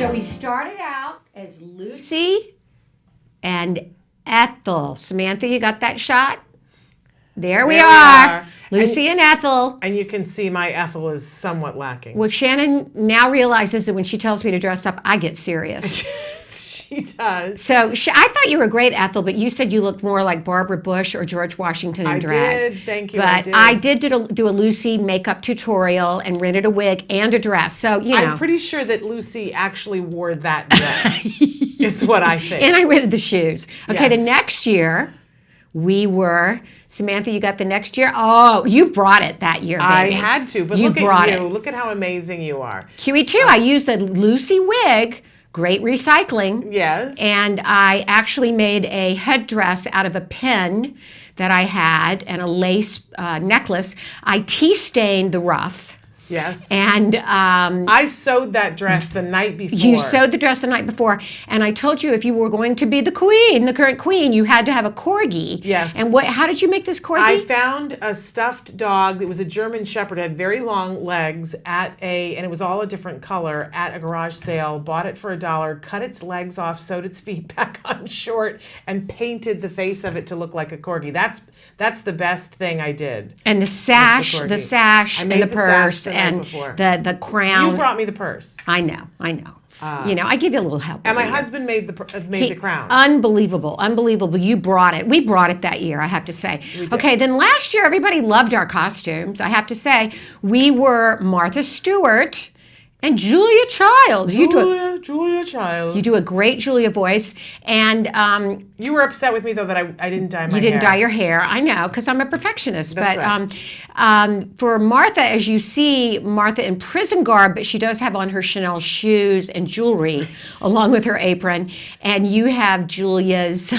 So we started out as Lucy and Ethel. Samantha, you got that shot? There we are. Lucy and Ethel. And you can see my Ethel is somewhat lacking. Well, Shannon now realizes that when she tells me to dress up, I get serious. She does. So I thought you were great, Ethel, but you said you looked more like Barbara Bush or George Washington in drag. I did, thank you. But I did do a Lucy makeup tutorial and rented a wig and a dress. So, you know. I'm pretty sure that Lucy actually wore that dress, is what I think. And I rented the shoes. Okay, Yes. The next year, we were, Samantha, you got the next year? Oh, you brought it that year, baby. I had to, but look at you. Look at how amazing you are. QE2, I used the Lucy wig. Great recycling. Yes. And I actually made a headdress out of a pin that I had and a lace necklace. I tea stained the ruff. Yes. And I sewed that dress the night before. You sewed the dress the night before, and I told you if you were going to be the queen, the current queen, you had to have a corgi. Yes. And how did you make this corgi? I found a stuffed dog. It was a German Shepherd. It had very long legs and it was all a different color at a garage sale. Bought it for $1, cut its legs off, sewed its feet back on short, and painted the face of it to look like a corgi. That's the best thing I did. And the sash, and the purse, and the crown. You brought me the purse. I know. I give you a little help. And my husband made the crown. Unbelievable. You brought it. We brought it that year, I have to say. Okay, then last year, everybody loved our costumes. I have to say, we were Martha Stewart and Julia Childs. Julia Childs. You do a great Julia voice. And you were upset with me, though, that I didn't dye my hair. You didn't dye your hair. I know, because I'm a perfectionist. That's right. For Martha, as you see, Martha in prison garb, but she does have on her Chanel shoes and jewelry along with her apron. And you have Julia's,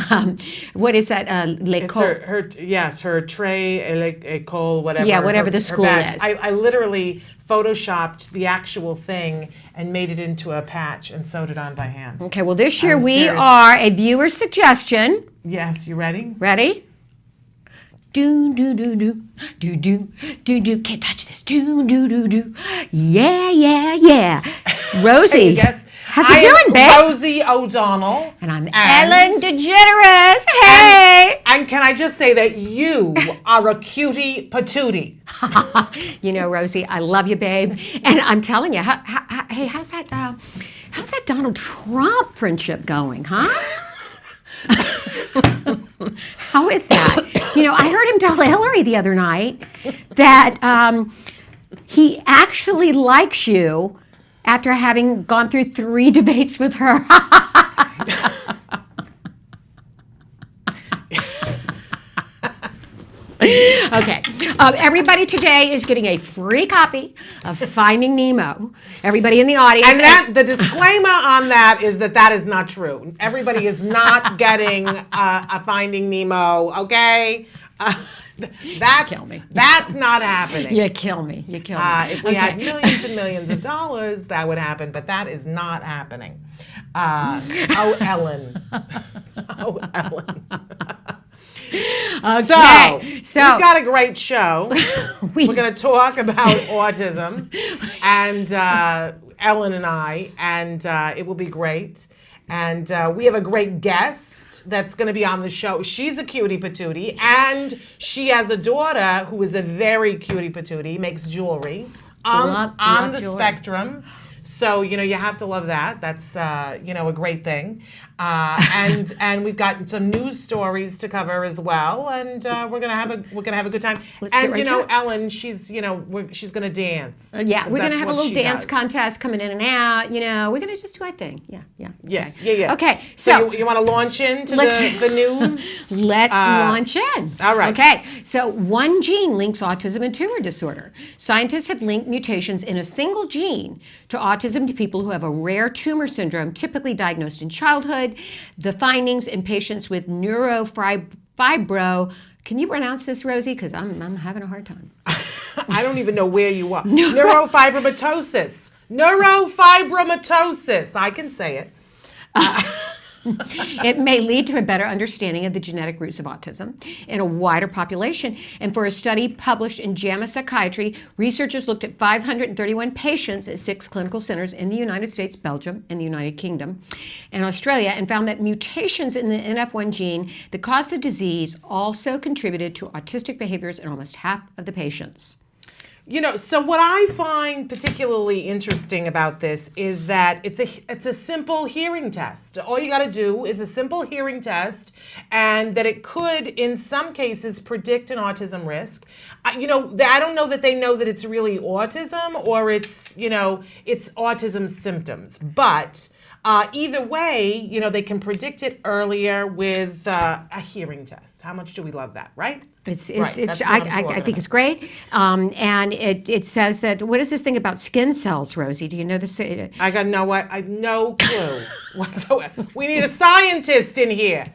what is that? Her trait, école, whatever. Yeah, whatever the school is. I literally photoshopped the actual thing and made it into a patch and sewed it on by hand. Okay, well this year we are a viewer suggestion. Yes, you ready? Ready? Do do do do do do do do. Can't touch this. Do do do do. Yeah. Rosie. Yes. How's it doing, babe? Rosie O'Donnell. And I'm Ellen DeGeneres. Hey! And can I just say that you are a cutie patootie. You know, Rosie, I love you, babe. And I'm telling you, hey, how's that Donald Trump friendship going, huh? How is that? You know, I heard him tell Hillary the other night that he actually likes you after having gone through 3 debates with her. Okay. Everybody today is getting a free copy of Finding Nemo. Everybody in the audience. And the disclaimer on that is that is not true. Everybody is not getting a Finding Nemo, okay? That's not happening. You kill me. If we had millions and millions of dollars, that would happen, but that is not happening. Ellen. Ellen. Okay. So we've got a great show. We're going to talk about autism, and Ellen and I, and it will be great. And we have a great guest that's going to be on the show. She's a cutie patootie, and she has a daughter who is a very cutie patootie, makes jewelry on the spectrum. So, you know, you have to love that. That's, a great thing. And we've got some news stories to cover as well. And we're gonna have a good time. Ellen, she's gonna dance. Yeah, we're gonna have a little dance contest coming in and out. You know, we're gonna just do our thing. Yeah. Okay, so you want to launch into the news? Let's launch in. All right. Okay. So one gene links autism and tumor disorder. Scientists have linked mutations in a single gene to autism to people who have a rare tumor syndrome, typically diagnosed in childhood. The findings in patients with neurofibro. Can you pronounce this, Rosie? Because I'm having a hard time. I don't even know where you are. Neurofibromatosis. I can say it. It may lead to a better understanding of the genetic roots of autism in a wider population. And for a study published in JAMA Psychiatry, researchers looked at 531 patients at 6 clinical centers in the United States, Belgium, and the United Kingdom, and Australia, and found that mutations in the NF1 gene that cause the disease also contributed to autistic behaviors in almost half of the patients. So what I find particularly interesting about this is that it's a simple hearing test. All you got to do is a simple hearing test, and that it could, in some cases, predict an autism risk. I don't know that they know that it's really autism or it's autism symptoms, but either way, they can predict it earlier with a hearing test. How much do we love that, right? I think it's great. And it says that, what is this thing about skin cells, Rosie? Do you know this? I got no clue whatsoever. We need a scientist in here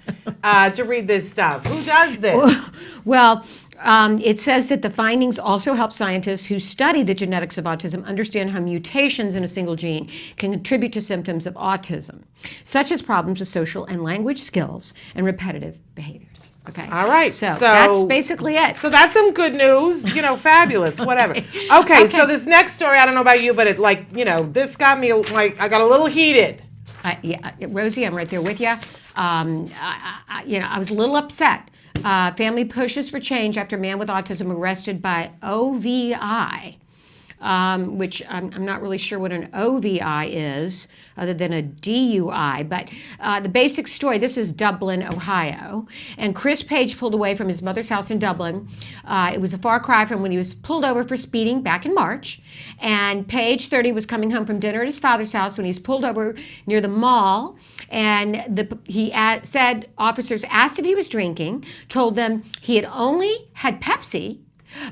to read this stuff. Who does this? Well, it says that the findings also help scientists who study the genetics of autism understand how mutations in a single gene can contribute to symptoms of autism, such as problems with social and language skills and repetitive behaviors. Okay. All right. So that's basically it. So that's some good news. Fabulous. Whatever. Okay. So this next story, I don't know about you, but this got me I got a little heated. Yeah, Rosie, I'm right there with you. I was a little upset. Family pushes for change after man with autism arrested by OVI, which I'm not really sure what an OVI is, other than a DUI. But the basic story, this is Dublin, Ohio. And Chris Page pulled away from his mother's house in Dublin. It was a far cry from when he was pulled over for speeding back in March. And Page, 30, was coming home from dinner at his father's house when he was pulled over near the mall. And he said officers asked if he was drinking, told them he had only had Pepsi,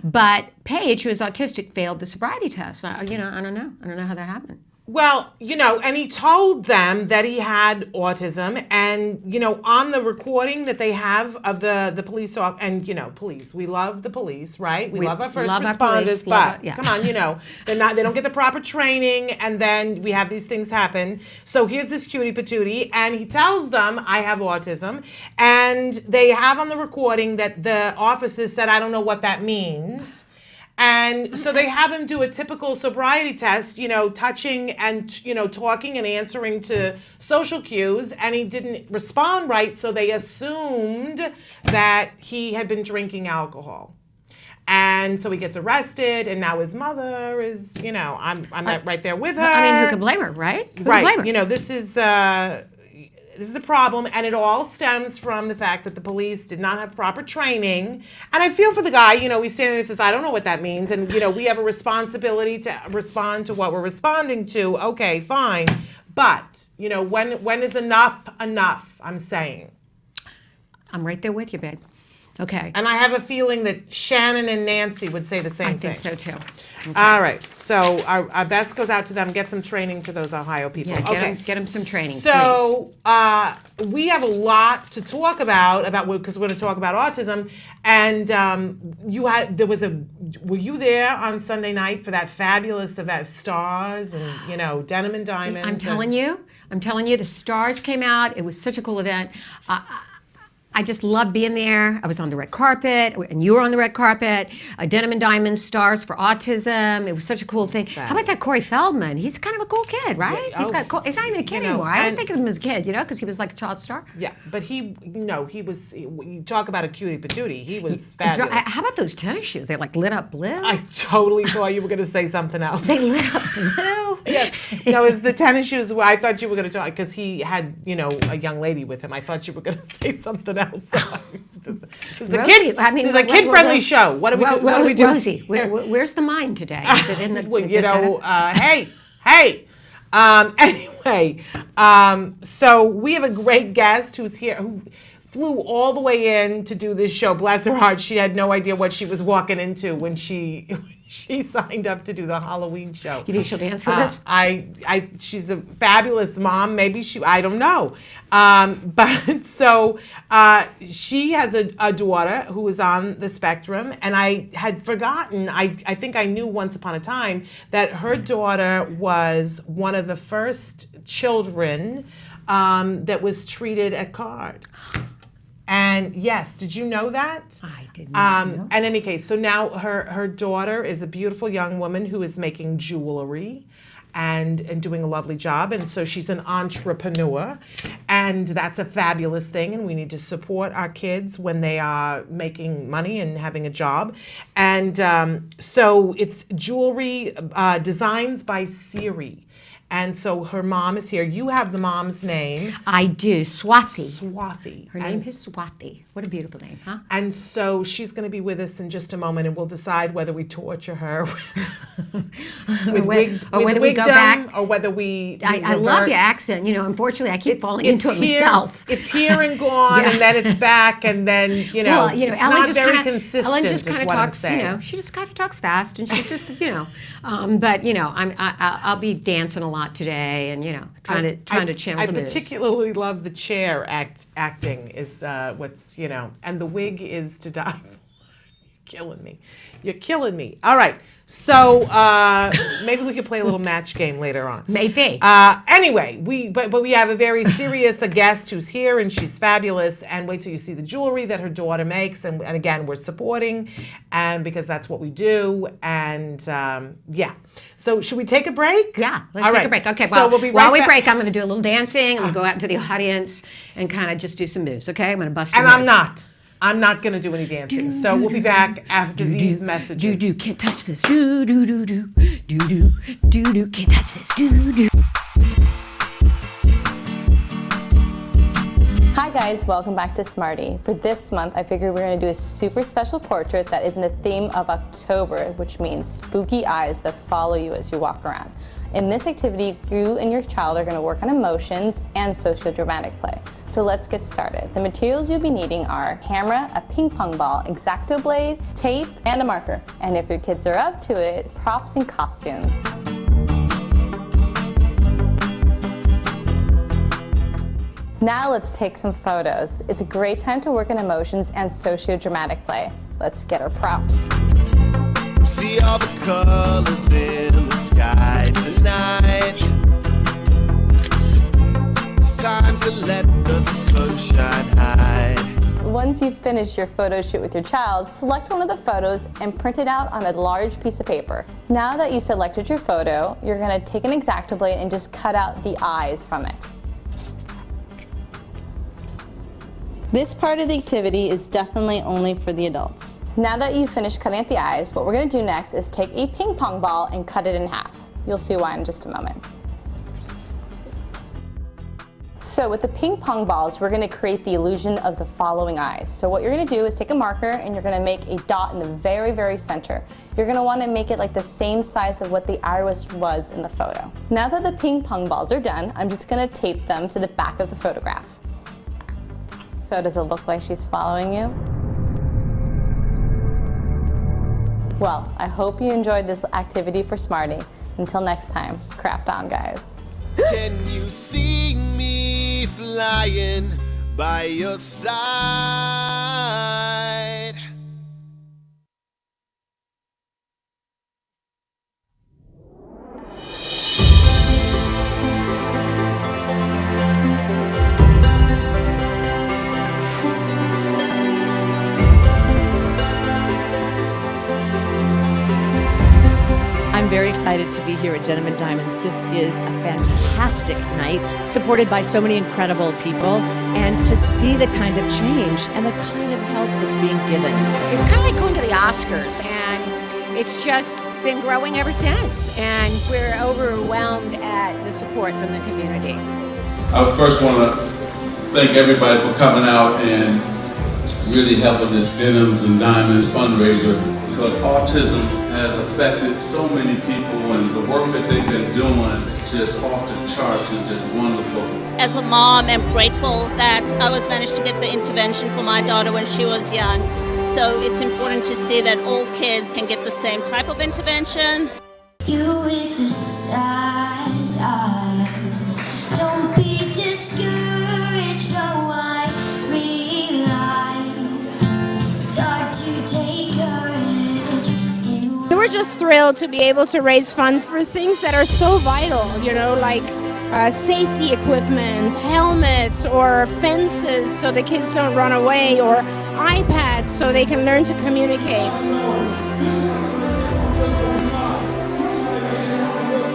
but Paige, who is autistic, failed the sobriety test. I don't know. I don't know how that happened. Well, and he told them that he had autism, and, on the recording that they have of the police officer, and, police, we love the police, right? We love our first responders, but come on, they don't get the proper training, and then we have these things happen. So here's this cutie patootie, and he tells them, I have autism, and they have on the recording that the officers said, I don't know what that means. And so they have him do a typical sobriety test, touching and, talking and answering to social cues, and he didn't respond right, so they assumed that he had been drinking alcohol. And so he gets arrested, and now his mother is, I'm right there with her. I mean, who can blame her, right? Who right. Can blame her? This is a problem, and it all stems from the fact that the police did not have proper training. And I feel for the guy, he's standing there and says, I don't know what that means. And, we have a responsibility to respond to what we're responding to. Okay, fine. But, when is enough, I'm saying. I'm right there with you, babe. Okay. And I have a feeling that Shannon and Nancy would say the same thing. I think so, too. Okay. All right. So our best goes out to them. Get some training to those Ohio people. Yeah, get them some training, so, we have a lot to talk about because we're going to talk about autism. And were you there on Sunday night for that fabulous event, Stars and, Denim and Diamonds? I'm telling you, the Stars came out. It was such a cool event. I just loved being there. I was on the red carpet, and you were on the red carpet. Denim and Diamonds, Stars for Autism. It was such a cool thing. How about that Corey Feldman? He's kind of a cool kid, right? Yeah, he's not even a kid anymore. I always think of him as a kid, because he was like a child star. Yeah, but you talk about a cutie patootie. He was fabulous. How about those tennis shoes? They lit up blue. I totally thought you were going to say something else. They lit up blue. Yes. No, it was the tennis shoes. I thought you were going to talk because he had, a young lady with him. I thought you were going to say something else. This is a kid-friendly show. What do we do? Rosie, where's the mind today? Is it in the? Hey. Anyway, so we have a great guest who's here who flew all the way in to do this show. Bless her heart, she had no idea what she was walking into when she signed up to do the Halloween show. You think she'll dance with us? She's a fabulous mom. Maybe I don't know. But so she has a daughter who is on the spectrum, and I had forgotten, I think I knew once upon a time that her daughter was one of the first children that was treated at CARD. And yes, did you know that? I did not know. In any case, so now her daughter is a beautiful young woman who is making jewelry and doing a lovely job. And so she's an entrepreneur, and that's a fabulous thing. And we need to support our kids when they are making money and having a job. And so it's jewelry designs by Siri. And so her mom is here. You have the mom's name. I do. Swati. Swati. Her name is Swati. What a beautiful name, huh? And so she's going to be with us in just a moment, and we'll decide whether we torture her with whether we go back, or whether we I love your accent. You know, unfortunately, I keep falling into it myself. It's here and gone, and then it's back, and then it's Ellen not just very kinda, consistent. Ellen just kind of talks. Saying. She just kind of talks fast, and she's just but I'll be dancing a lot today, and trying to channel the moves. I particularly love the chair acting is what's and the wig is to die for. You're killing me. All right, so maybe we could play a little match game later on. Maybe. Anyway, we have a very serious guest who's here, and she's fabulous. And wait till you see the jewelry that her daughter makes. And again, we're supporting, and because that's what we do. And yeah. So should we take a break? Yeah, let's take a break. Okay, well, we'll be while we back. break, I'm going to do a little dancing. I'm going to go out into the audience and kind of just do some moves, okay? I'm going to bust And a move. I'm not going to do any dancing. So we'll be back after these messages. Can't touch this. Can't touch this. Hi guys, welcome back to Smarty. For this month, I figured we're going to do a super special portrait that is in the theme of October, which means spooky eyes that follow you as you walk around. In this activity, you and your child are going to work on emotions and socio-dramatic play. So let's get started. The materials you'll be needing are a camera, a ping pong ball, X-Acto blade, tape, and a marker. And if your kids are up to it, props and costumes. Now let's take some photos. It's a great time to work on emotions and socio-dramatic play. Let's get our props. See all the colors in the sky tonight. It's time to let the sunshine hide. Once you've finished your photo shoot with your child, select one of the photos and print it out on a large piece of paper. Now that you've selected your photo, you're going to take an X-Acto blade and just cut out the eyes from it. This part of the activity is definitely only for the adults. Now that you've finished cutting out the eyes, what we're going to do next is take a ping pong ball and cut it in half. You'll see why in just a moment. So with the ping pong balls, we're going to create the illusion of the following eyes. So what you're going to do is take a marker and you're going to make a dot in the very, very center. You're going to want to make it like the same size of what the iris was in the photo. Now that the ping pong balls are done, I'm just going to tape them to the back of the photograph. So does it look like she's following you? Well, I hope you enjoyed this activity for Smarty. Until next time, craft on, guys. Can you see me flying by your side? I'm very excited to be here at Denim and Diamonds. This is a fantastic night, supported by so many incredible people, and to see the kind of change and the kind of help that's being given. It's kind of like going to the Oscars, and it's just been growing ever since. And we're overwhelmed at the support from the community. I first want to thank everybody for coming out and really helping this Denims and Diamonds fundraiser, because autism has affected so many people, and the work that they've been doing is just off the charts and just wonderful. As a mom, I'm grateful that I was managed to get the intervention for my daughter when she was young. So it's important to see that all kids can get the same type of intervention. You with the side eyes, don't be discouraged, oh I realize it's hard to take courage in. We're just thrilled to be able to raise funds for things that are so vital, like safety equipment, helmets, or fences so the kids don't run away, or iPads so they can learn to communicate.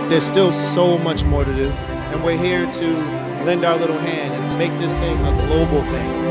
There's still so much more to do, and we're here to lend our little hand and make this thing a global thing.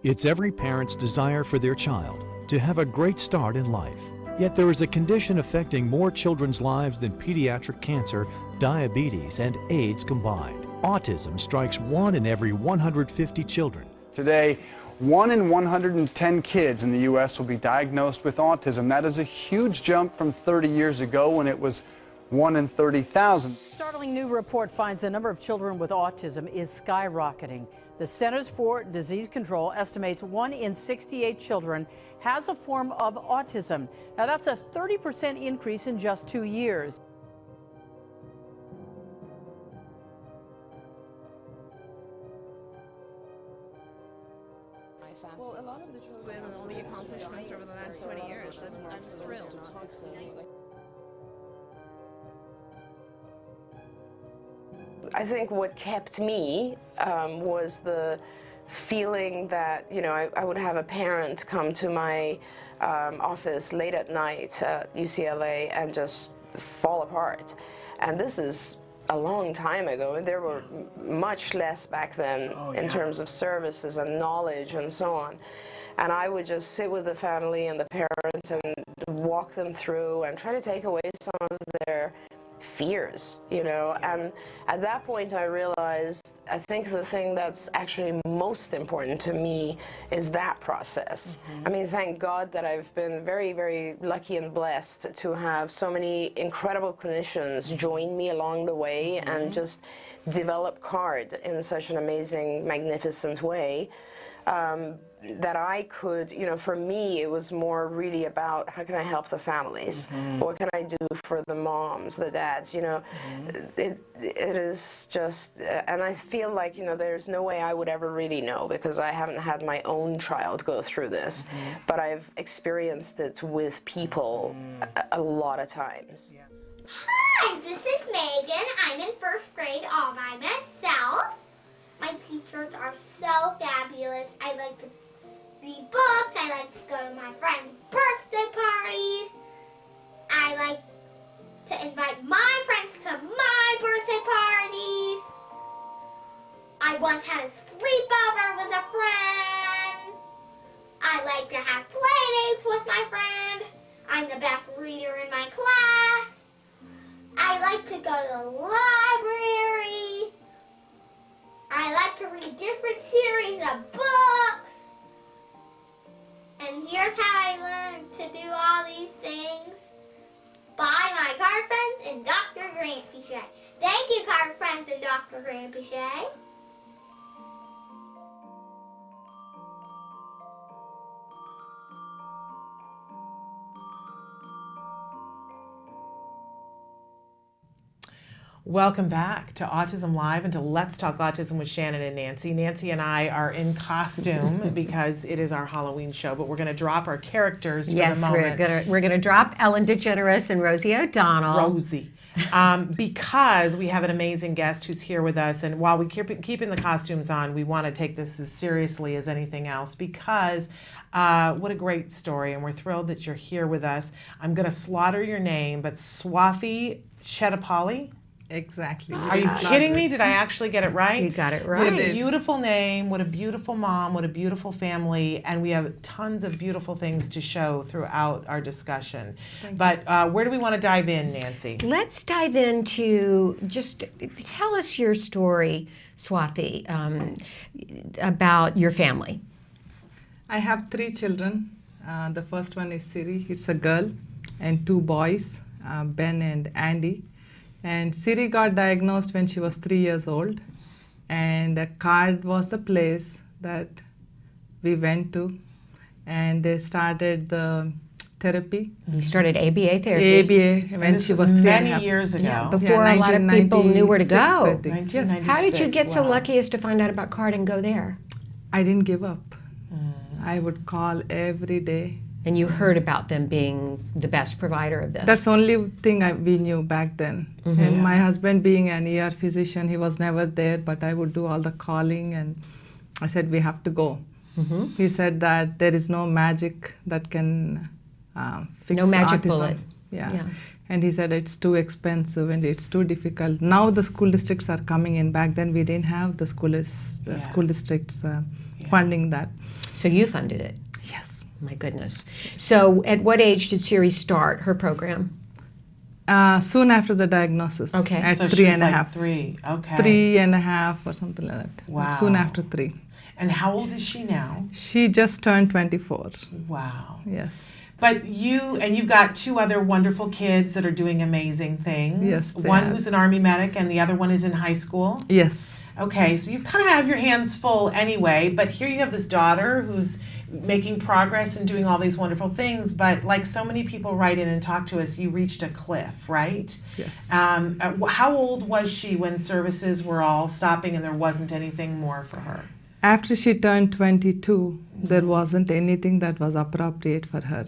It's every parent's desire for their child to have a great start in life. Yet there is a condition affecting more children's lives than pediatric cancer, diabetes, and AIDS combined. Autism strikes 1 in every 150 children. Today, 1 in 110 kids in the U.S. will be diagnosed with autism. That is a huge jump from 30 years ago when it was 1 in 30,000. Startling new report finds the number of children with autism is skyrocketing. The Centers for Disease Control estimates 1 in 68 children has a form of autism. Now that's a 30% increase in just 2 years. Well, a lot of the children and all the accomplishments over the last 20 years, I'm thrilled. I think what kept me was the feeling that, you know, I would have a parent come to my office late at night at UCLA and just fall apart. And this is a long time ago, and there were much less back then in terms of services and knowledge and so on. And I would just sit with the family and the parents and walk them through and try to take away some of their fears, you know. And at that point I realized, I think the thing that's actually most important to me is that process. I mean, thank God that I've been very, very lucky and blessed to have so many incredible clinicians join me along the way and just develop CARD in such an amazing, magnificent way. That I could, you know, for me it was more really about how can I help the families? What can I do for the moms, the dads, you know? It is just, and I feel like, you know, there's no way I would ever really know because I haven't had my own child go through this, but I've experienced it with people a lot of times. Hi, this is Megan. I'm in first grade all by myself. My teachers are so fabulous. I like to read books. I like to go to my friends' birthday parties. I like to invite my friends to my birthday parties. I once had a sleepover with a friend. I like to have play dates with my friend. I'm the best reader in my class. I like to go to the library. I like to read different series of books. And here's how I learned to do all these things. By my card friends and Dr. Grandpichet. Thank you, card friends and Dr. Grandpichet. Welcome back to Autism Live and to Let's Talk Autism with Shannon and Nancy. Nancy and I are in costume because it is our Halloween show, but we're going to drop our characters for the moment. Yes, we're gonna drop Ellen DeGeneres and Rosie O'Donnell. Rosie. Because we have an amazing guest who's here with us, and while we keeping the costumes on, we want to take this as seriously as anything else because what a great story, and we're thrilled that you're here with us. I'm going to slaughter your name, but Swathi Chetapalli? Exactly. Are you kidding me? Did I actually get it right? You got it right. What a beautiful name, what a beautiful mom, what a beautiful family, and we have tons of beautiful things to show throughout our discussion. But where do we want to dive in, Nancy? Let's dive into, just tell us your story, Swathi, about your family. I have 3 children. The first one is Siri. It's a girl, and 2 boys, Ben and Andy. And Siri got diagnosed when she was 3 years old, and CARD was the place that we went to, and they started the therapy. You started ABA therapy. ABA when she was 3 many and a half. years ago. Yeah, before a lot of people knew where to 1996, go. I think. Yes. How did you get so wow. lucky as to find out about CARD and go there? I didn't give up. I would call every day. And you heard about them being the best provider of this. That's the only thing we knew back then. Mhm. And my husband being an ER physician, he was never there, but I would do all the calling, and I said, we have to go. Mhm. He said that there is no magic that can fix No magic autism. bullet. Yeah. Yeah. And he said it's too expensive and it's too difficult. Now the school districts are coming in. Back then we didn't have the school districts funding that. So you funded it? Yes. My goodness. So at what age did Siri start her program? Soon after the diagnosis. Okay. At So 3 she was and a like half. 3, okay. 3 and a half or something like that. Wow. Soon after 3. And how old is she now? She just turned 24. Wow. Yes. But you've got 2 other wonderful kids that are doing amazing things. Yes, they One have. who's an Army medic and the other one is in high school. Yes. Okay, so you kind of have your hands full anyway, but here you have this daughter who's making progress and doing all these wonderful things, but like so many people write in and talk to us, you reached a cliff, right? Yes. How old was she when services were all stopping and there wasn't anything more for her? After she turned 22, there wasn't anything that was appropriate for her.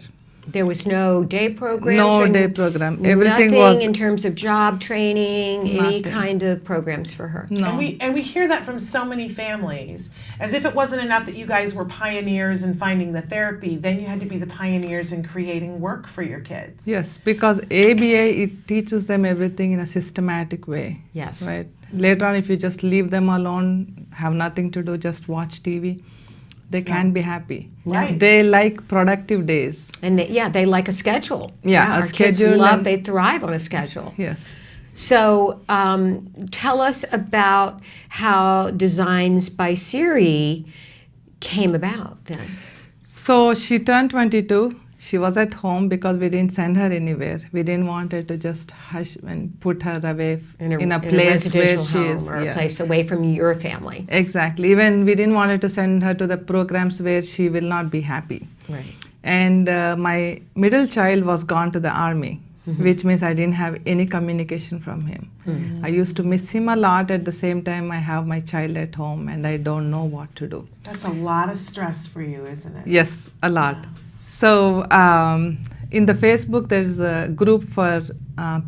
There was no day program? No day program. Everything nothing was in terms of job training, any Nothing. kind of programs for her? No. And we hear that from so many families. As if it wasn't enough that you guys were pioneers in finding the therapy, then you had to be the pioneers in creating work for your kids. Yes, because ABA, it teaches them everything in a systematic way. Yes. Right. Later on, if you just leave them alone, have nothing to do, just watch TV, they can't be happy. Right. They like productive days. And they like a schedule. Yeah, a our kids schedule love, and- they thrive on a schedule. Yes. So tell us about how Designs by Siri came about then. So she turned 22. She was at home because we didn't send her anywhere. We didn't want her to just hush and put her away in a place where residential she is. home or yeah. a place away from your family. Exactly. Even we didn't want her to send her to the programs where she will not be happy. Right. And my middle child was gone to the army, which means I didn't have any communication from him. I used to miss him a lot. At the same time, I have my child at home and I don't know what to do. That's a lot of stress for you, isn't it? Yes, a lot. So in the Facebook, there's a group for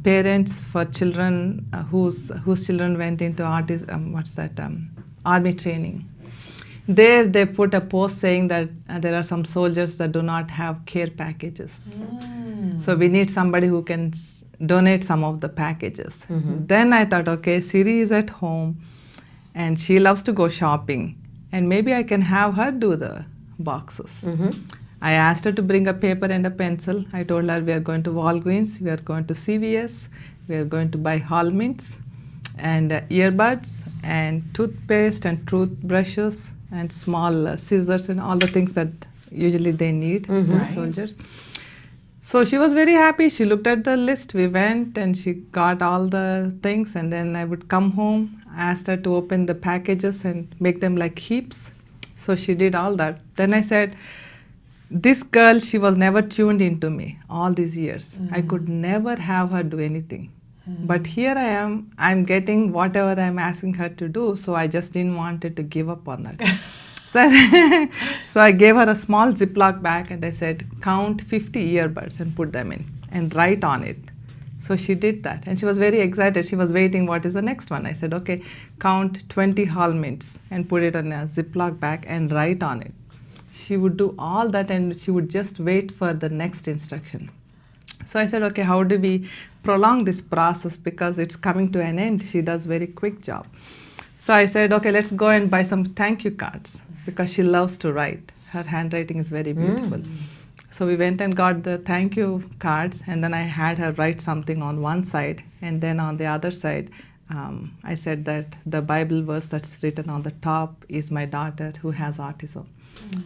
parents for children whose children went into army training. There they put a post saying that there are some soldiers that do not have care packages. So we need somebody who can donate some of the packages. Then I thought, okay, Siri is at home and she loves to go shopping and maybe I can have her do the boxes. I asked her to bring a paper and a pencil. I told her we are going to Walgreens, we are going to CVS, we are going to buy Hall mints and earbuds and toothpaste and toothbrushes and small scissors and all the things that usually they need, the soldiers. So she was very happy. She looked at the list. We went and she got all the things and then I would come home, asked her to open the packages and make them like heaps. So she did all that. Then I said, this girl, she was never tuned into me all these years. I could never have her do anything. But here I am, I'm getting whatever I'm asking her to do, so I just didn't want her to give up on that. So I gave her a small Ziploc bag and I said, count 50 earbuds and put them in and write on it. So she did that and she was very excited. She was waiting, what is the next one? I said, okay, count 20 Hall mints and put it in a Ziploc bag and write on it. She would do all that and she would just wait for the next instruction. So I said, okay, how do we prolong this process because it's coming to an end. She does very quick job. So I said, okay, let's go and buy some thank you cards because she loves to write. Her handwriting is very beautiful. So we went and got the thank you cards and then I had her write something on one side and then on the other side I said that the Bible verse that's written on the top is my daughter who has autism.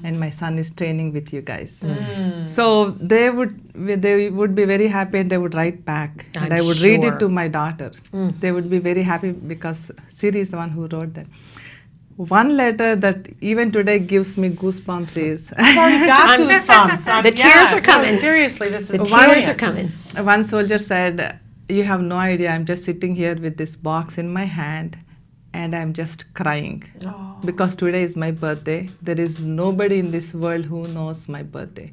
and my son is training with you guys. So they would be very happy, and they would write back, and I would read it to my daughter. They would be very happy because Siri is the one who wrote that. One letter that even today gives me goosebumps is. I've already got goosebumps. The tears are coming. No, seriously, this is. The tears are coming. One soldier said, "You have no idea. I'm just sitting here with this box in my hand, and I'm just crying because today is my birthday. There is nobody in this world who knows my birthday."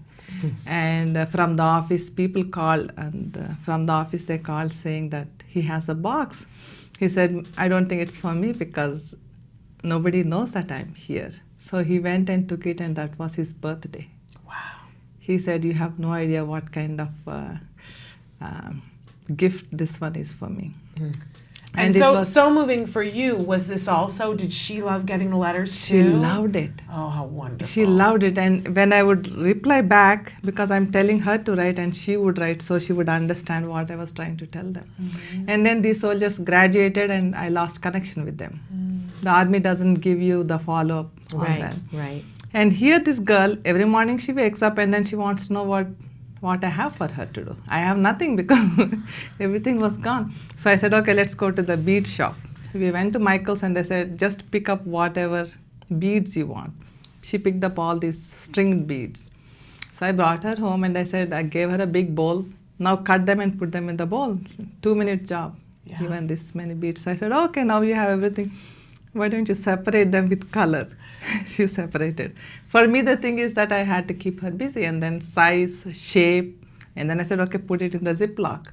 And from the office, people called, and from the office they called saying that he has a box. He said, "I don't think it's for me because nobody knows that I'm here." So he went and took it, and that was his birthday. Wow. He said, "You have no idea what kind of gift this one is for me." And so moving for you. Was this also, did she love getting the letters too? She loved it. Oh, how wonderful. She loved it. And when I would reply back, because I'm telling her to write and she would write, so she would understand what I was trying to tell them. And then these soldiers graduated and I lost connection with them. The army doesn't give you the follow-up on them. Right. And here this girl, every morning she wakes up and then she wants to know what I have for her to do. I have nothing because everything was gone. So I said, okay, let's go to the bead shop. We went to Michael's and I said, just pick up whatever beads you want. She picked up all these stringed beads. So I brought her home and I said, I gave her a big bowl. Now cut them and put them in the bowl. 2-minute job, even this many beads. So I said, okay, now you have everything. Why don't you separate them with color? She separated. For me, the thing is that I had to keep her busy, and then size, shape, and then I said, okay, put it in the Ziploc.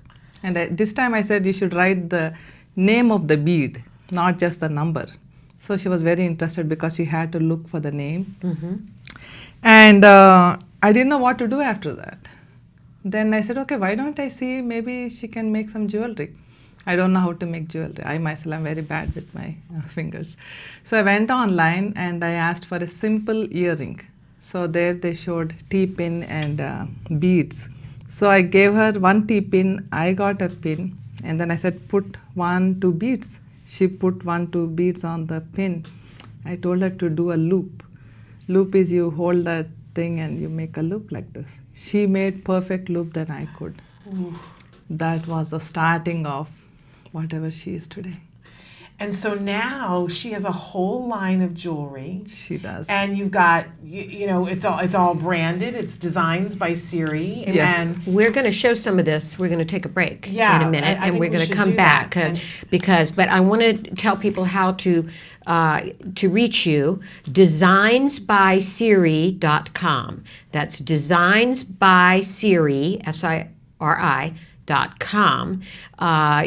And this time I said, you should write the name of the bead, not just the number. So she was very interested because she had to look for the name. And I didn't know what to do after that. Then I said, okay, why don't I see maybe she can make some jewelry. I don't know how to make jewelry. I myself am very bad with my fingers. So I went online and I asked for a simple earring. So there they showed T-pin and beads. So I gave her one T-pin, I got a pin, and then I said put 1-2 beads. She put 1-2 beads on the pin. I told her to do a loop. Loop is you hold that thing and you make a loop like this. She made perfect loop than I could. That was the starting of whatever she is today. And so now she has a whole line of jewelry. She does. And you've got, you know, it's all branded. It's designs by Siri. Yes. And we're going to show some of this. We're going to take a break in a minute, and we're going to come back but I want to tell people how to reach you. Designsbysiri.com. That's designsbysiri, SIRI.com.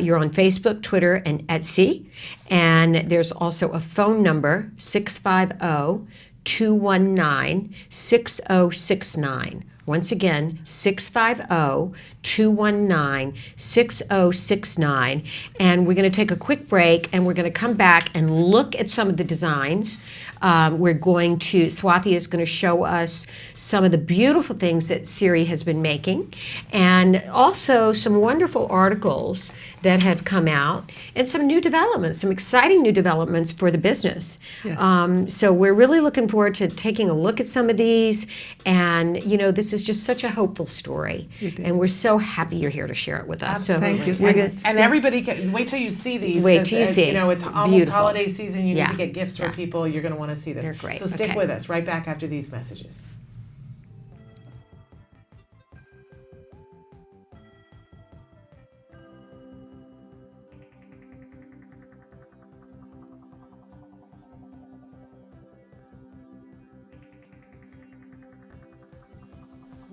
You're on Facebook, Twitter, and Etsy. And there's also a phone number, 650-219-6069. Once again, 650-219-6069. And we're going to take a quick break, and we're going to come back and look at some of the designs. Swathi is going to show us some of the beautiful things that Siri has been making, and also some wonderful articles that have come out, and some new developments, some exciting new developments for the business. Yes. So we're really looking forward to taking a look at some of these, and you know, this is just such a hopeful story, and we're so happy you're here to share it with us. Absolutely. So and everybody can wait till you see these. Wait till you see it. You know, it's almost Beautiful. Holiday season. You need to get gifts for people. You're going to want to see this. They're great. So stick with us right back after these messages.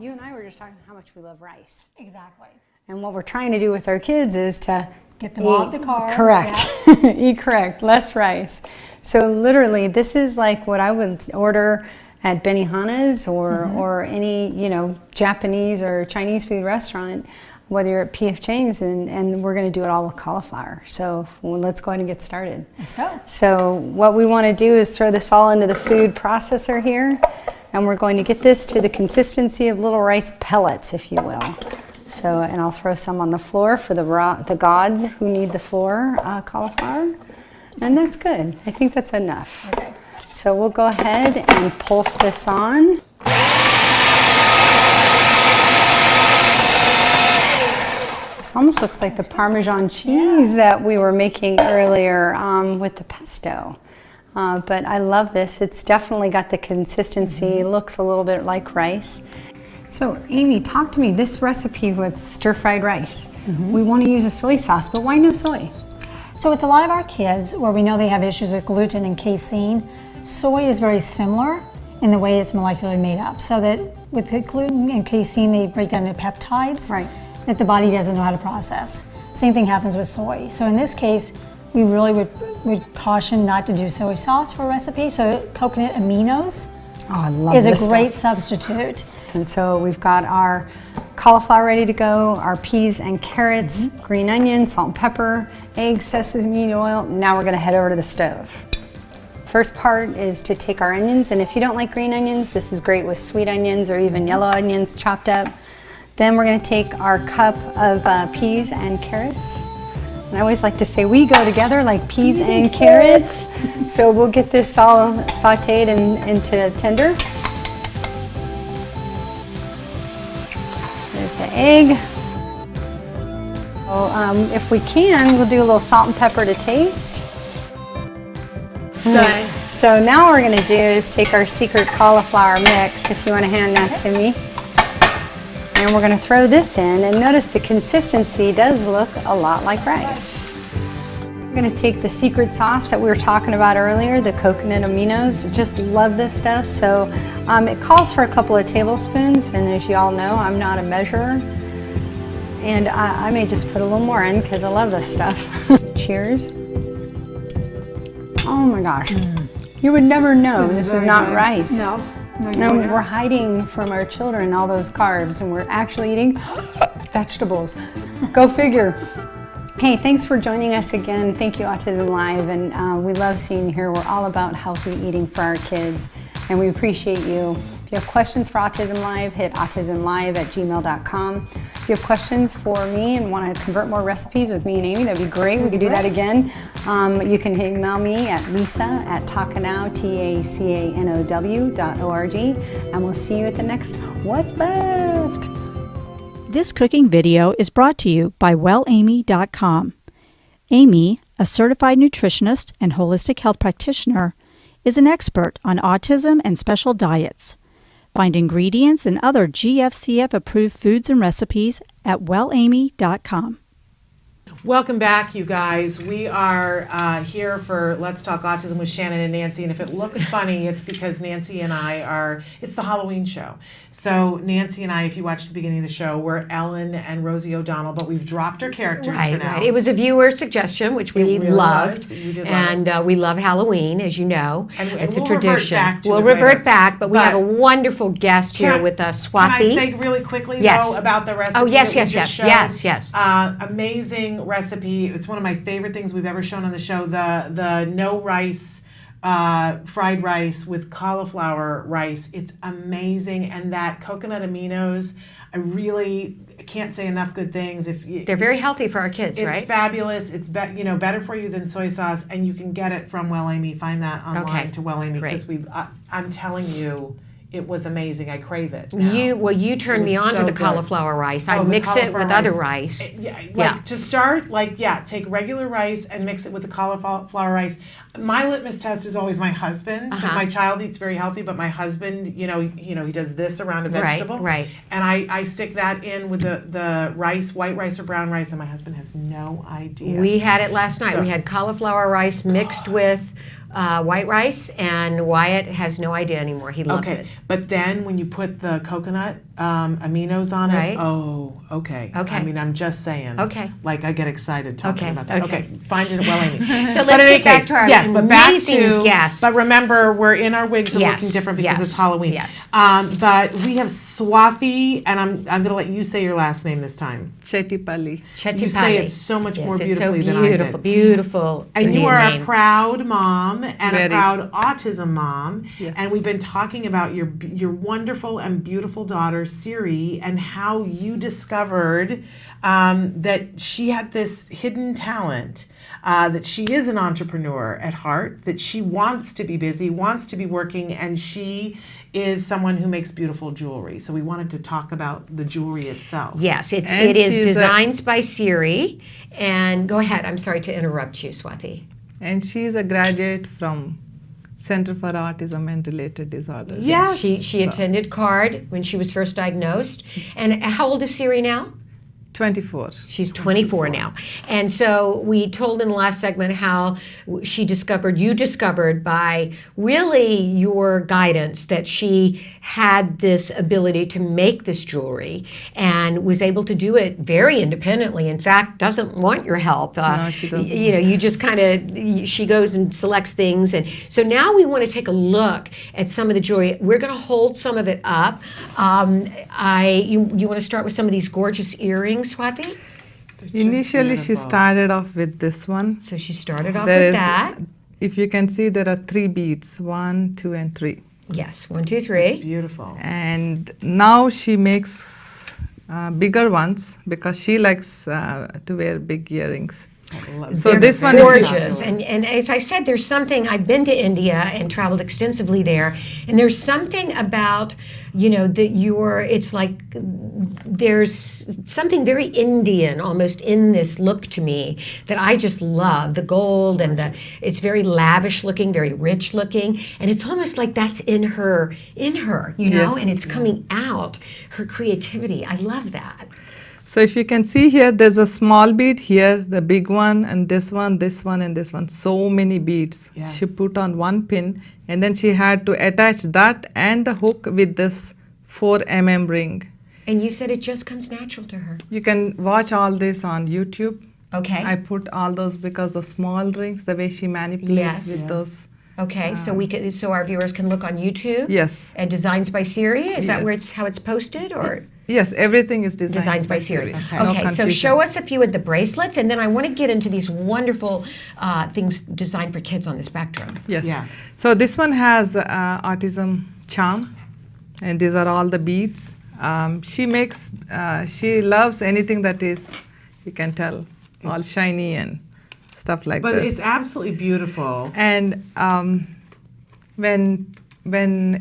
You and I were just talking how much we love rice. Exactly. And what we're trying to do with our kids is to get them off the carbs. Correct. Eat correct. Less rice. So literally, this is like what I would order at Benihana's or any, you know, Japanese or Chinese food restaurant, whether you're at P.F. Chang's, and we're going to do it all with cauliflower. So let's go ahead and get started. Let's go. So what we want to do is throw this all into the food processor here, and we're going to get this to the consistency of little rice pellets, if you will. So, and I'll throw some on the floor for the gods who need the floor cauliflower, and that's good. I think that's enough. Okay. So we'll go ahead and pulse this on. This almost looks like the Parmesan cheese that we were making earlier with the pesto. But I love this. It's definitely got the consistency, looks a little bit like rice. So Amy, talk to me, this recipe with stir-fried rice. We want to use a soy sauce, but why no soy? So with a lot of our kids, where we know they have issues with gluten and casein, soy is very similar in the way it's molecularly made up. So that with the gluten and casein, they break down into peptides that the body doesn't know how to process. Same thing happens with soy. So in this case, we really would caution not to do soy sauce for a recipe. So coconut aminos is a great substitute. And so we've got our cauliflower ready to go, our peas and carrots, green onion, salt and pepper, eggs, sesame oil. Now we're gonna head over to the stove. First part is to take our onions, and if you don't like green onions, this is great with sweet onions or even yellow onions chopped up. Then we're gonna take our cup of peas and carrots. And I always like to say we go together like peas and carrots. So we'll get this all sauteed into tender. There's the egg. So, if we can, we'll do a little salt and pepper to taste. So now what we're gonna do is take our secret cauliflower mix, if you wanna hand that to me. And we're gonna throw this in, and notice the consistency does look a lot like rice. We're gonna take the secret sauce that we were talking about earlier, the coconut aminos. Just love this stuff. So it calls for a couple of tablespoons, and as you all know, I'm not a measurer. And I may just put a little more in because I love this stuff. Cheers. Oh my gosh. You would never know this is not rice. No. No, we're hiding from our children all those carbs, and we're actually eating vegetables. Go figure. Hey, thanks for joining us again. Thank you, Autism Live, and we love seeing you here. We're all about healthy eating for our kids, and we appreciate you. If you have questions for Autism Live, hit autismlive@gmail.com. If you have questions for me and want to convert more recipes with me and Amy, that'd be great. We could do that again. You can email me at lisa@takanow, TACANOW.org, and we'll see you at the next What's Left. This cooking video is brought to you by WellAmy.com. Amy, a certified nutritionist and holistic health practitioner, is an expert on autism and special diets. Find ingredients and other GFCF-approved foods and recipes at WellAmy.com. Welcome back, you guys. We are here for Let's Talk Autism with Shannon and Nancy. And if it looks funny, it's because Nancy and I it's the Halloween show. So Nancy and I, if you watched the beginning of the show, we're Ellen and Rosie O'Donnell, but we've dropped our characters for now. Right. It was a viewer suggestion, which we really loved. We did and we love Halloween, as you know. we'll It's a revert tradition. back to We'll it revert later. back, but we have a But wonderful guest here with us, Swati. Can I say really quickly, though, about the recipe? Oh, yes, that we yes, just yes, showed? yes. Amazing recipe. It's one of my favorite things we've ever shown on the show. The no rice fried rice with cauliflower rice. It's amazing, and that coconut aminos. I really can't say enough good things. They're very healthy for our kids, right? It's fabulous. It's better for you than soy sauce, and you can get it from Well Amy. Find that online to Well Amy because I'm telling you. It was amazing. I crave it. You turned me on to the cauliflower rice. I mix it with other rice. To start, take regular rice and mix it with the cauliflower rice. My litmus test is always my husband because my child eats very healthy, but my husband, he does this around a vegetable, right? And I stick that in with the rice, white rice or brown rice, and my husband has no idea. We had it last night. We had cauliflower rice mixed with white rice, and Wyatt has no idea anymore. He loves it. But then when you put the coconut aminos on it, okay. I mean, I'm just saying. Okay. Like, I get excited talking about that. Okay. Find it at Well Amy. So let's get back to our amazing guest. But remember, we're in our wigs and looking different because it's Halloween. Yes. But we have Swati, and I'm going to let you say your last name this time. Chetipalli. You say it so much more beautifully than I did. It's so beautiful. And you are a proud mom and Very. a proud autism mom. Yes. And we've been talking about your wonderful and beautiful daughter, Siri and how you discovered that she had this hidden talent, that she is an entrepreneur at heart, that she wants to be busy, wants to be working, and she is someone who makes beautiful jewelry. So we wanted to talk about the jewelry itself. Yes, it And is she's Designs by Siri. And go ahead. I'm sorry to interrupt you, Swati. And she's a graduate from Center for Autism and Related Disorders. Yes. She attended CARD when she was first diagnosed. And how old is Siri now? 24. She's 24 now. And so we told in the last segment how you discovered by really your guidance that she had this ability to make this jewelry and was able to do it very independently. In fact, doesn't want your help. No, she doesn't. You know, you just kind of, she goes and selects things. And so now we want to take a look at some of the jewelry. We're going to hold some of it up. You want to start with some of these gorgeous earrings, Swati? Initially, she started off with this one. So she started off with that. If you can see, there are 3 beads, 1, 2, and 3. Yes, 1, 2, 3. It's beautiful. And now she makes bigger ones because she likes to wear big earrings. So this one gorgeous, and as I said, there's something. I've been to India and traveled extensively there, and there's something about, you know, that it's like there's something very Indian almost in this look to me that I just love. The gold and it's very lavish looking, very rich looking, and it's almost like that's in her, you know, Yes. and it's coming out, her creativity. I love that. So if you can see here, there's a small bead here, the big one, and this one, and this one. So many beads. Yes. She put on 1 pin, and then she had to attach that and the hook with this 4 mm ring. And you said it just comes natural to her. You can watch all this on YouTube. Okay. I put all those because the small rings, the way she manipulates with those. Okay, so our viewers can look on YouTube. Yes. At Designs by Siri. Is that where Yes. how it's posted, or? Yes, everything is Designs by Siri. Okay, Okay, no so confusion. show us a few of the bracelets, and then I want to get into these wonderful things designed for kids on the spectrum. Yes. So this one has autism charm, and these are all the beads. She loves anything that is, you can tell, all shiny and stuff like But this. it's absolutely beautiful. And when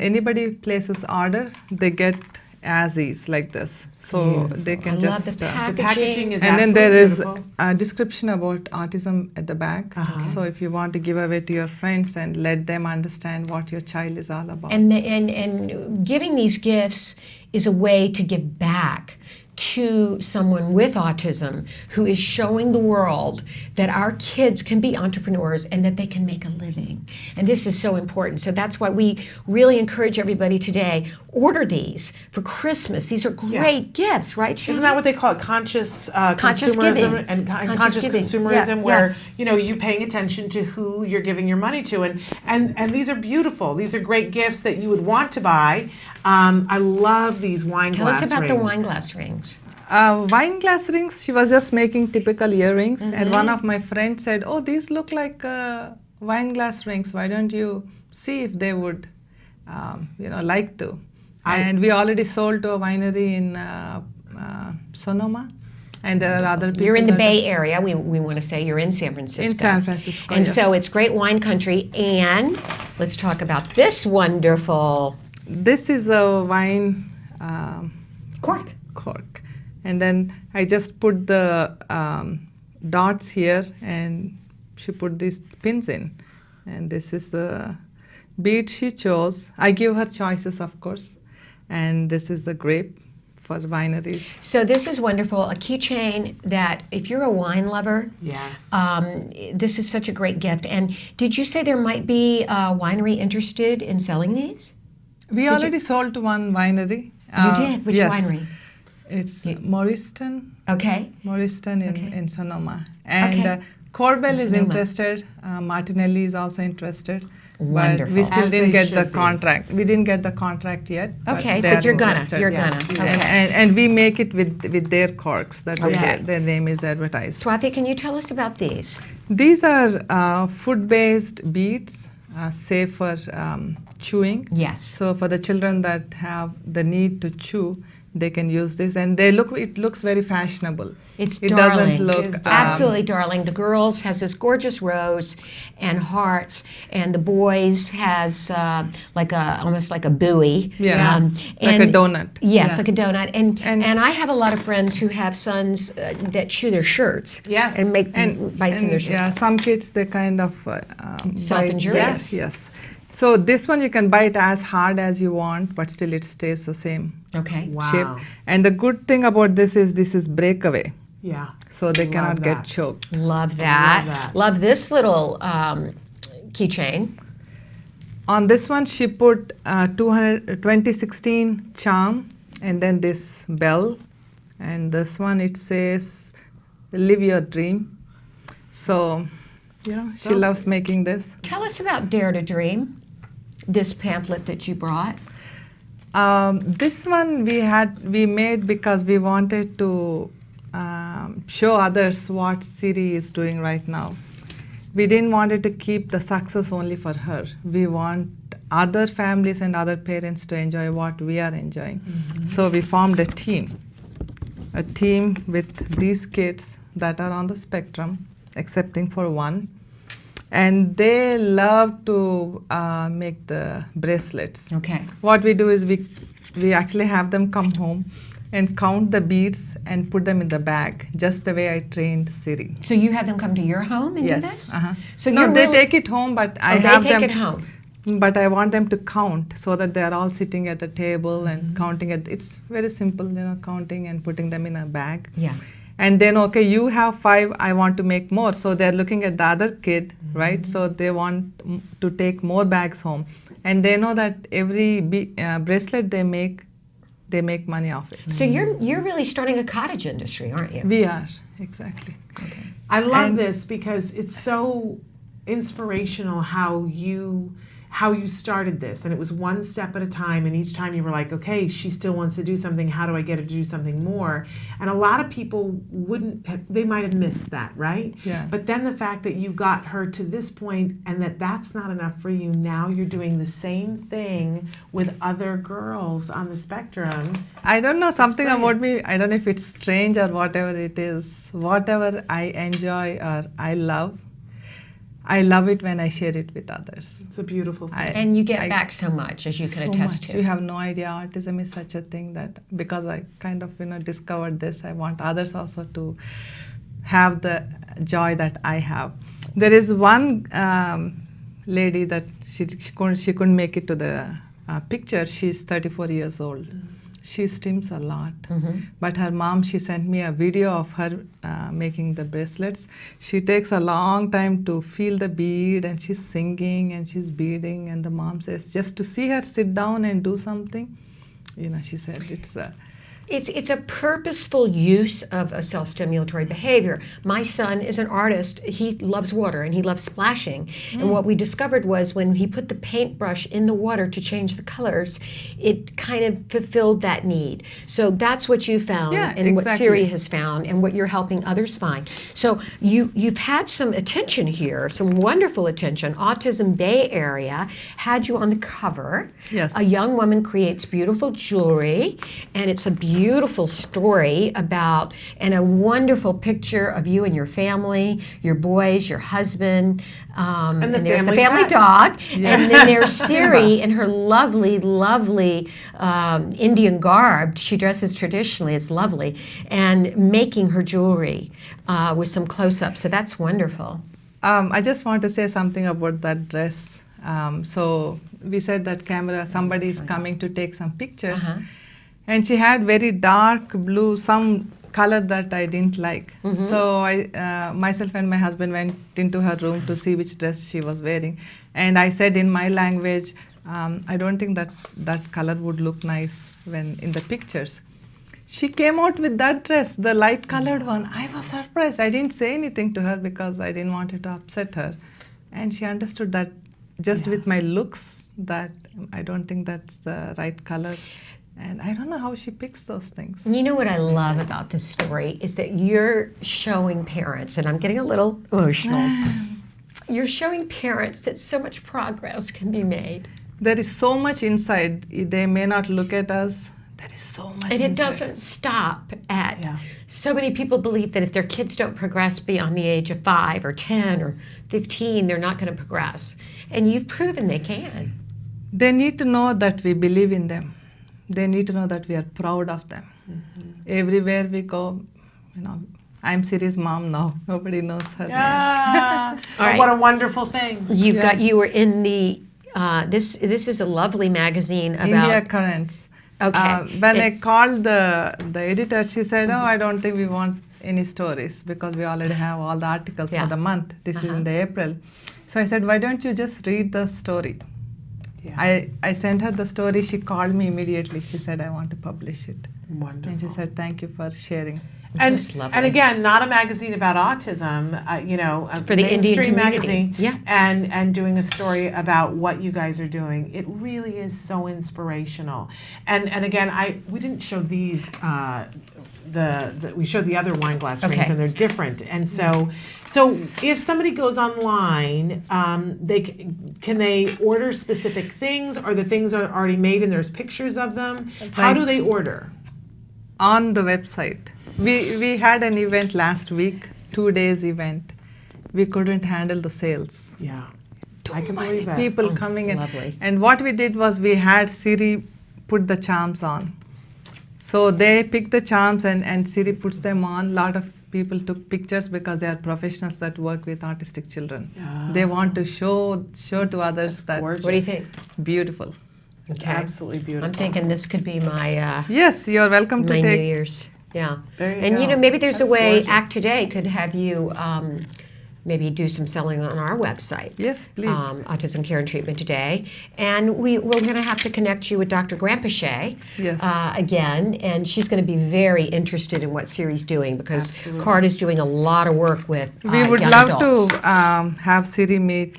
anybody places order, they get as is like this. So they can I just love the packaging. The packaging is and then absolutely there is beautiful. a description about autism at the back. So if you want to give away to your friends and let them understand what your child is all about. And giving these gifts is a way to give back to someone with autism who is showing the world that our kids can be entrepreneurs and that they can make a living. And this is so important. So that's why we really encourage everybody today, order these for Christmas. These are great gifts, right, Shannon? Isn't that what they call it? Conscious consumerism giving. and conscious giving. consumerism, Yeah, where yes. you know you're paying attention to who you're giving your money to, and these are beautiful. These are great gifts that you would want to buy. I love these wine Tell glass us about rings. the wine glass rings. Wine glass rings, she was just making typical earrings, and Mm-hmm. one of my friends said, "Oh, these look like wine glass rings. Why don't you see if they would, like to?" And we already sold to a winery in Sonoma, and there are other people. You're in the that Bay Area. We want to say you're in San Francisco. In San Francisco, And yes. so it's great wine country. And let's talk about this wonderful This is a wine cork. And then I just put the dots here, and she put these pins in. And this is the bead she chose. I give her choices, of course. And this is the grape for wineries. So this is wonderful. A keychain that, if you're a wine lover, yes, this is such a great gift. And did you say there might be a winery interested in selling these? We already sold to one winery. You did? Which yes. winery? It's Morriston. Okay. Morriston in Sonoma. And Okay. Corbell is Sonoma. interested. Martinelli is also interested. Wonderful. But we still As didn't they get the should be. contract. We didn't get the contract yet. Okay, they but are you're gonna. interested. You're Yes. gonna. Okay. And we make it with their corks that we Okay. get. Their name is advertised. Swati, can you tell us about these? These are food-based beads, safe for chewing. Yes. So for the children that have the need to chew, they can use this, and it looks very fashionable. It's it darling. doesn't look It's absolutely darling. The girls has this gorgeous rose and hearts, and the boys has almost like a buoy. Yeah, like a donut. Yes, like a donut. And I have a lot of friends who have sons that chew their shirts. Yes. And make bites in their shirts. Yeah, some kids they kind of self-injurious. Yes. So this one you can bite as hard as you want, but still it stays the same shape. And the good thing about this is breakaway. Yeah. So they cannot get choked. Love that. Love this little keychain. On this one, she put 2016 charm, and then this bell, and this one it says, "Live your dream." So, she loves making this. Tell us about Dare to Dream, this pamphlet that you brought. This one we made because we wanted to show others what Siri is doing right now. We didn't want it to keep the success only for her. We want other families and other parents to enjoy what we are enjoying. So we formed a team with these kids that are on the spectrum, excepting for one. And they love to make the bracelets. Okay. What we do is we actually have them come home and count the beads and put them in the bag, just the way I trained Siri. So you have them come to your home and do this? So no, they take it home, but I have them. They take it home. But I want them to count so that they are all sitting at the table and counting it. It's very simple, counting and putting them in a bag. Yeah. And then, okay, you have 5, I want to make more. So they're looking at the other kid, right? So they want to take more bags home. And they know that every bracelet they make money off it. So you're really starting a cottage industry, aren't you? We are, exactly. Okay. I love this because it's so inspirational how you started this, and it was one step at a time, and each time you were like, okay, she still wants to do something, how do I get her to do something more? And a lot of people they might have missed that, right? Yeah. But then the fact that you got her to this point and that's not enough for you, now you're doing the same thing with other girls on the spectrum. I don't know, something about me, I don't know if it's strange or whatever it is, whatever I enjoy or I love it when I share it with others. It's a beautiful thing. And you get back so much, as you can attest to. You have no idea, autism is such a thing that because I kind of discovered this, I want others also to have the joy that I have. There is one lady that she couldn't make it to the picture. She's 34 years old. She stims a lot. But her mom, she sent me a video of her making the bracelets. She takes a long time to feel the bead, and she's singing and she's beading, and the mom says just to see her sit down and do something, she said it's a purposeful use of a self-stimulatory behavior. My son is an artist. He loves water and he loves splashing. And what we discovered was when he put the paintbrush in the water to change the colors, it kind of fulfilled that need. So that's what you found and what Siri has found and what you're helping others find. So you've had some attention here, some wonderful attention. Autism Bay Area had you on the cover. Yes. A young woman creates beautiful jewelry, and it's a beautiful story about, and a wonderful picture of you and your family, your boys, your husband, and there's the family dog, and then there's Siri in her lovely, lovely Indian garb. She dresses traditionally, it's lovely, and making her jewelry with some close-ups, so that's wonderful. I just want to say something about that dress. So we said that somebody is coming to take some pictures. And she had very dark blue, some color that I didn't like. So myself and my husband went into her room to see which dress she was wearing. And I said in my language, I don't think that color would look nice when in the pictures. She came out with that dress, the light colored one. I was surprised. I didn't say anything to her because I didn't want it to upset her. And she understood that just with my looks, that I don't think that's the right color. And I don't know how she picks those things. You know what I love about this story is that you're showing parents, and I'm getting a little emotional, you're showing parents that so much progress can be made. There is so much inside. They may not look at us. There is so much. And it inside. doesn't stop at. So many people believe that if their kids don't progress beyond the age of 5 or 10 or 15, they're not going to progress. And you've proven they can. They need to know that we believe in them. They need to know that we are proud of them. Everywhere we go, I'm Siri's mom now. Nobody knows her name. All right. What a wonderful thing. You were in the, this is a lovely magazine about. India Currents. Okay. When I called the editor, she said, I don't think we want any stories because we already have all the articles for the month. This is in the April. So I said, why don't you just read the story? I sent her the story. She called me immediately. She said, I want to publish it. Wonderful. And she said, thank you for sharing. And again, not a magazine about autism, a for the Indian mainstream community. magazine, and doing a story about what you guys are doing. It really is so inspirational. And again, we didn't show these. We showed the other wine glass rings, and they're different. And so if somebody goes online, can they order specific things? Are the things already made and there's pictures of them? How do they order? On the website. We had an event last week, 2 days event. We couldn't handle the sales. Yeah, I can believe that. People coming in. Lovely. And what we did was we had Siri put the charms on. So they pick the charms and Siri puts them on. A lot of people took pictures because they are professionals that work with autistic children. Yeah. They want to show to others that. Gorgeous. What do you think? Beautiful. It's absolutely beautiful. I'm thinking this could be my yes, you're welcome to my take. New Year's. Yeah. There you and go. maybe there's That's a way gorgeous. Act Today could have you maybe do some selling on our website. Yes, please. Autism Care and Treatment Today. And we're going to have to connect you with Dr. Grampachet again. And she's going to be very interested in what Siri's doing because CARD is doing a lot of work with We would young love adults. to have Siri meet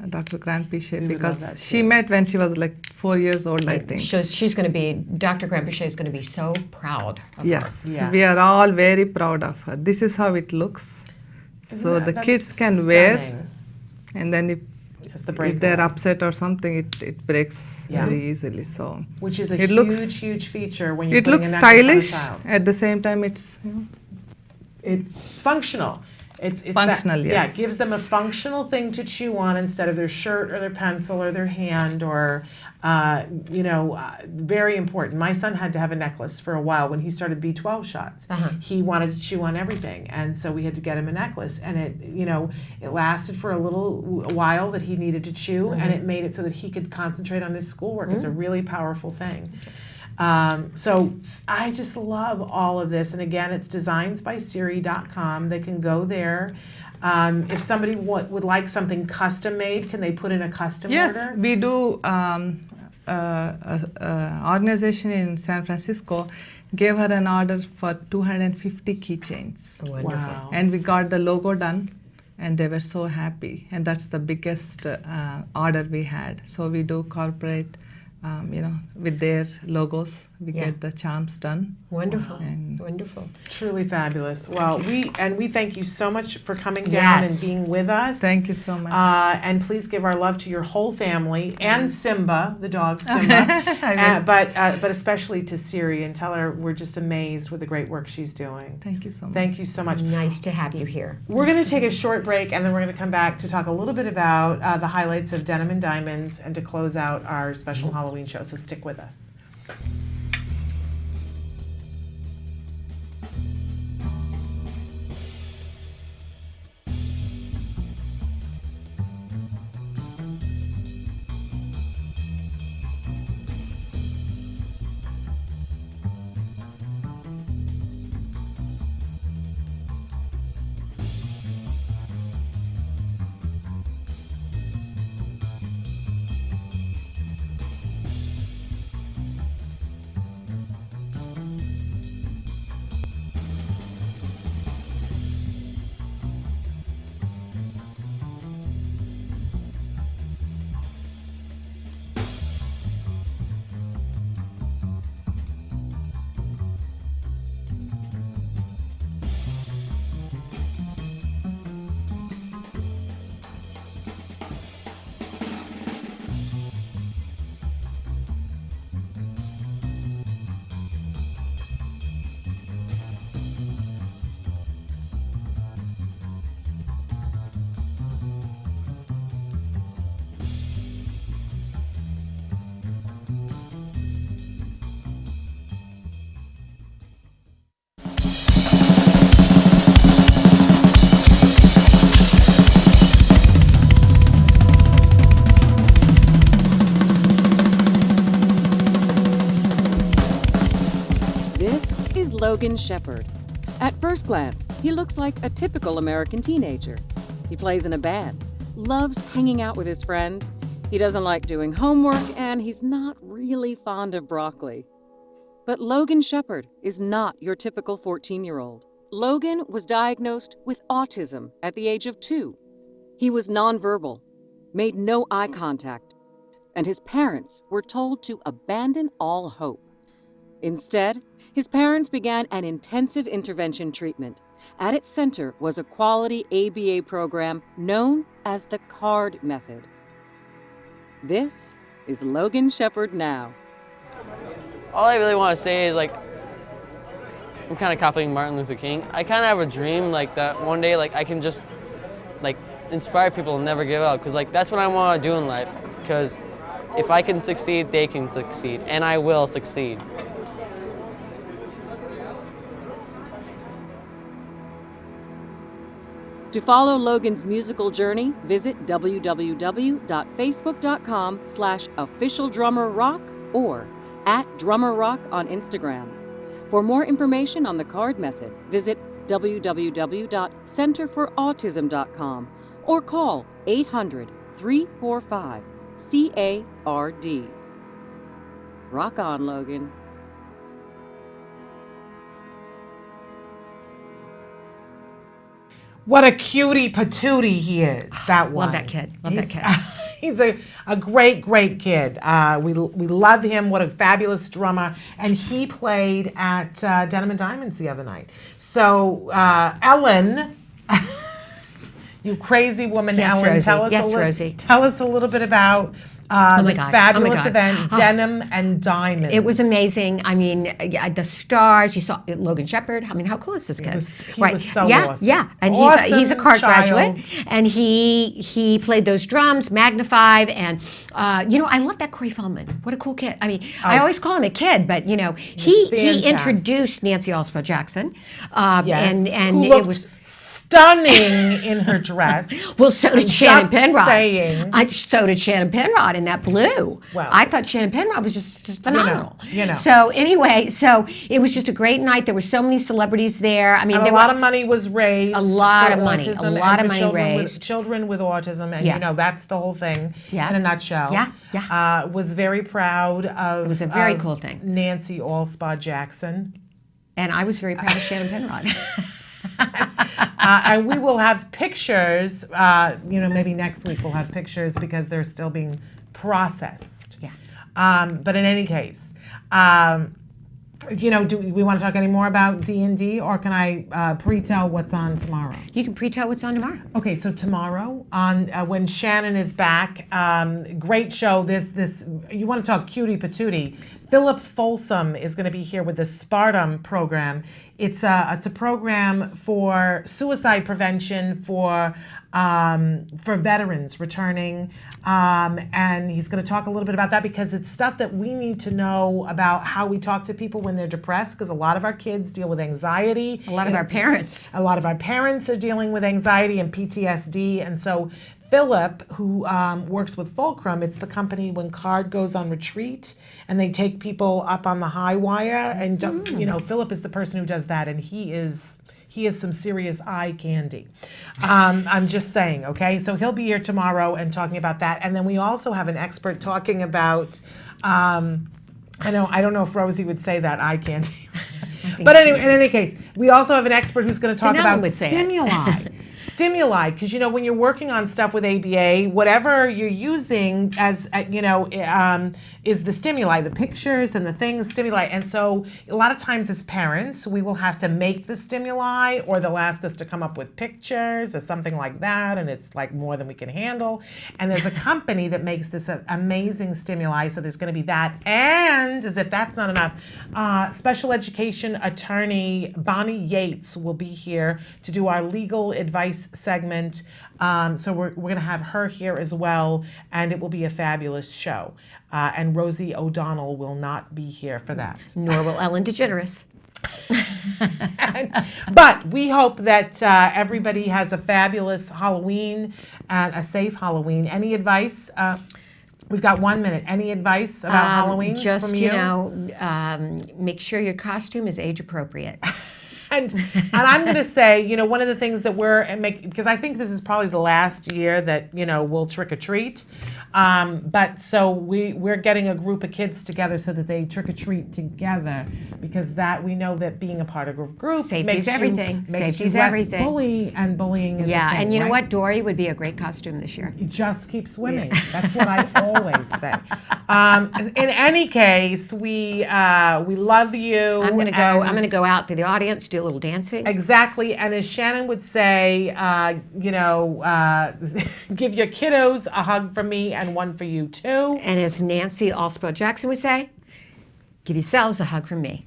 Dr. Grampachet because she met when she was like 4 years old, I think. She's going to be, Dr. Grampachet is going to be so proud of Yes, her. we are all very proud of her. This is how it looks. So the kids can wear, and then if they're upset or something, it breaks very easily. So which is a it huge feature when you're it putting looks a necklace on a stylish. child. At the same time, it's It's functional. It's functional, that, yes. Yeah, it gives them a functional thing to chew on instead of their shirt or their pencil or their hand or, very important. My son had to have a necklace for a while when he started B12 shots. He wanted to chew on everything, and so we had to get him a necklace. And it lasted for a while that he needed to chew, and it made it so that he could concentrate on his schoolwork. It's a really powerful thing. So I just love all of this. And again, it's designsbysiri.com. They can go there. If somebody would like something custom made, can they put in a custom order? Yes, we do. Organization in San Francisco gave her an order for 250 keychains. Wonderful. Wow. And we got the logo done, and they were so happy. And that's the biggest order we had. So we do corporate, with their logos, we get the charms done. Wonderful. Wonderful. Truly fabulous. Well, we thank you so much for coming down and being with us. Thank you so much. And please give our love to your whole family and Simba, the dog Simba, but especially to Siri, and tell her we're just amazed with the great work she's doing. Thank you so much. Thank you so much. Nice to have you here. We're going to take a short break, and then we're going to come back to talk a little bit about the highlights of Denim and Diamonds and to close out our special Halloween show. So stick with us. is Logan Shepard. At first glance, he looks like a typical American teenager. He plays in a band, loves hanging out with his friends, he doesn't like doing homework, and he's not really fond of broccoli. But Logan Shepard is not your typical 14-year-old. Logan was diagnosed with autism at the age of 2. He was nonverbal, made no eye contact, and his parents were told to abandon all hope. Instead, his parents began an intensive intervention treatment. At its center was a quality ABA program known as the CARD method. This is Logan Shepard now. All I really want to say is, like, I'm kind of copying Martin Luther King. I kind of have a dream, like, that one day, like, I can just, like, inspire people to never give up. Because, like, that's what I want to do in life. Because if I can succeed, they can succeed. And I will succeed. To follow Logan's musical journey, visit www.facebook.com/officialdrummerrock or @drummerrock on Instagram. For more information on the CARD method, visit www.centerforautism.com or call 800-345-CARD. Rock on, Logan. What a cutie patootie he is, that one. Love that kid. Love that kid. He's a great, great kid. We love him. What a fabulous drummer. And he played at Denim and Diamonds the other night. So, Ellen, you crazy woman, Yes, Ellen, Rosie. tell us, Rosie. Tell us a little bit about this fabulous event, Denim and Diamonds. It was amazing. I mean, the stars. You saw Logan Shepard. I mean, how cool is this kid? He was so awesome. Yeah, and he's a CART graduate, and he played those drums, magnified, and I love that Corey Feldman. What a cool kid. I mean, I always call him a kid, but he introduced Nancy Alspaugh Jackson, and it was stunning in her dress. Well, so did Shannon Penrod. So did Shannon Penrod in that blue. Well, I thought Shannon Penrod was just phenomenal. You know. So anyway, so it was just a great night. There were so many celebrities there. I mean, and a lot of money was raised. A lot for of money. autism A lot of and for money raised. Children with autism, and that's the whole thing in a nutshell. Yeah. Was very proud of. It was a very cool thing. Nancy Alspaugh Jackson. And I was very proud of Shannon Penrod. And we will have pictures, maybe next week we'll have pictures because they're still being processed. Yeah. But in any case, do we want to talk any more about D&D, or can I pre-tell what's on tomorrow? You can pre-tell what's on tomorrow. Okay, so tomorrow on when Shannon is back, great show. This you want to talk cutie patootie. Philip Folsom is going to be here with the Spartum program. It's a program for suicide prevention for veterans returning, and he's going to talk a little bit about that because it's stuff that we need to know about how we talk to people when they're depressed, because a lot of our kids deal with anxiety. A lot of our parents are dealing with anxiety and PTSD, and so Philip, who works with Fulcrum, it's the company when CARD goes on retreat and they take people up on the high wire, and Philip is the person who does that, and he is some serious eye candy. I'm just saying, okay? So he'll be here tomorrow and talking about that, and then we also have an expert talking about. I don't know if Rosie would say that eye candy, but anyway, in any case, we also have an expert who's going to talk about stimuli. Stimuli, because when you're working on stuff with ABA, whatever you're using as is the stimuli, the pictures and the things, stimuli. And so a lot of times as parents, we will have to make the stimuli, or they'll ask us to come up with pictures or something like that, and it's like more than we can handle. And there's a company that makes this amazing stimuli, so there's going to be that. And as if that's not enough, special education attorney Bonnie Yates will be here to do our legal advice segment. So we're going to have her here as well, and it will be a fabulous show. And Rosie O'Donnell will not be here for that. Nor will Ellen DeGeneres. But we hope that everybody has a fabulous Halloween and a safe Halloween. Any advice? We've got 1 minute. Any advice about Halloween Just, from you? Make sure your costume is age appropriate. And I'm going to say, one of the things that we're making, because I think this is probably the last year that, we'll trick or treat. But so we're getting a group of kids together so that they trick or treat together, because that we know that being a part of a group Safety's everything. Makes Safety's you less everything. Bullying is Yeah, a thing, and you know right? what? Dory would be a great costume this year. Just keep swimming. That's what I always say. In any case, we love you. I'm gonna go out to the audience, do a little dancing. Exactly, and as Shannon would say, give your kiddos a hug from me and one for you too. And as Nancy Allspell Jackson would say, give yourselves a hug from me.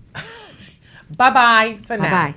Bye bye for now. Bye bye.